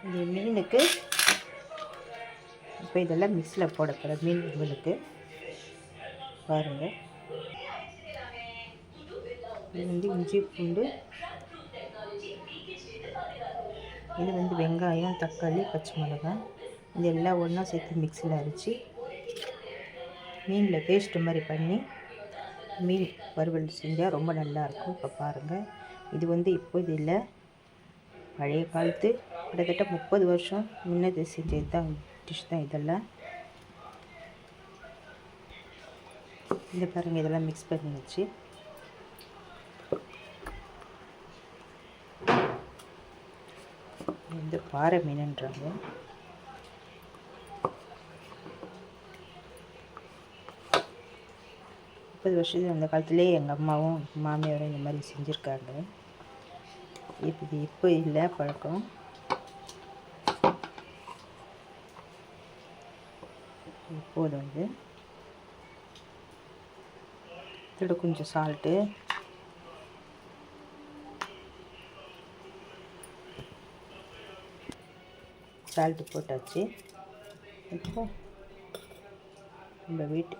இந்த மீனுக்கு இப்போ இதெல்லாம் மிக்ஸில் போட போகிற மீன் உங்களுக்கு பாருங்கள். இது இஞ்சி பூண்டு, இது வெங்காயம், தக்காளி, பச்சை மிளகாய், இது எல்லாம் ஒன்றா சேர்த்து மிக்ஸியில் அரைச்சி மீனில் பேஸ்ட்டு மாதிரி பண்ணி மீன் வறுவல் செஞ்சால் ரொம்ப நல்லாயிருக்கும். இப்போ பாருங்கள், இது இப்போ இது இல்லை, பழைய காலத்து கிட்டத்தட்ட 30 வருஷம் முன்னது செஞ்சது தான் டிஷ் தான் இதெல்லாம். இந்த பாருங்கள், இதெல்லாம் மிக்ஸ் பண்ணி வச்சு இந்த பாறை மீனுன்றாங்க. வருஷத்துக்கு அந்த காலத்துலேயே எங்கள் அம்மாவும் மாமியாரும் இந்த மாதிரி செஞ்சுருக்காங்க. இப்போ இல்லை பழக்கம். இப்போது இதோட கொஞ்சம் சால்ட்டு, போட்டாச்சு. இப்போ நம்ம வீட்டு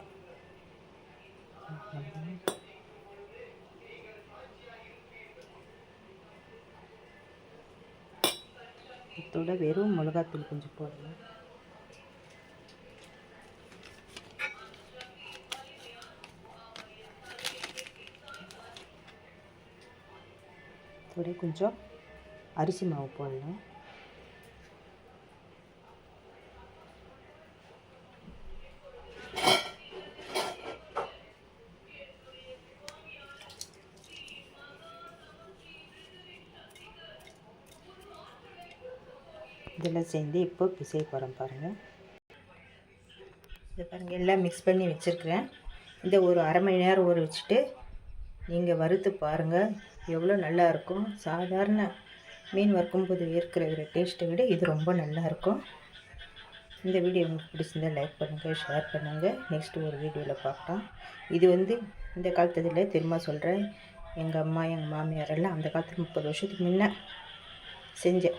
இதோட வெறும் மிளகாத்தூள் கொஞ்சம் போடலாம். இதோட கொஞ்சம் அரிசி மாவு போடலாம். இதெல்லாம் சேர்ந்து இப்போ பிசைய போகிறேன் பாருங்கள். இதை பாருங்கள், எல்லாம் மிக்ஸ் பண்ணி வச்சுருக்கிறேன். இந்த ஒரு அரை மணி நேரம் ஊற வச்சுட்டு நீங்கள் வறுத்து பாருங்கள், எவ்வளோ நல்லாயிருக்கும். சாதாரண மீன் வறுக்கும்போது இருக்கிற டேஸ்ட்டை விட இது ரொம்ப நல்லாயிருக்கும். இந்த வீடியோ உங்களுக்கு பிடிச்சிருந்தால் லைக் பண்ணுங்கள், ஷேர் பண்ணுங்கள். நெக்ஸ்ட்டு ஒரு வீடியோவில் பார்க்கலாம். இது இந்த காலத்தில் திரும்ப சொல்கிறேன், எங்கள் அம்மா எங்கள் மாமியாரெல்லாம் அந்த காலத்தில் 30 வருஷத்துக்கு முன்னே செஞ்ச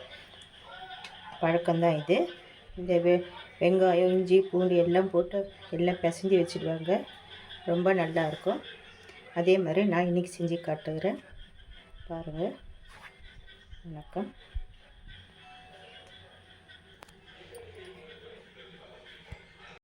பழக்கம்தான் இது. இந்த வெங்காயம், இஞ்சி, பூண்டு எல்லாம் போட்டு எல்லாம் பிசைஞ்சு வச்சுடுவாங்க. ரொம்ப நல்லாயிருக்கும். அதே மாதிரி நான் இன்றைக்கி செஞ்சு காட்டுகிறேன் பாருங்கள். வணக்கம்.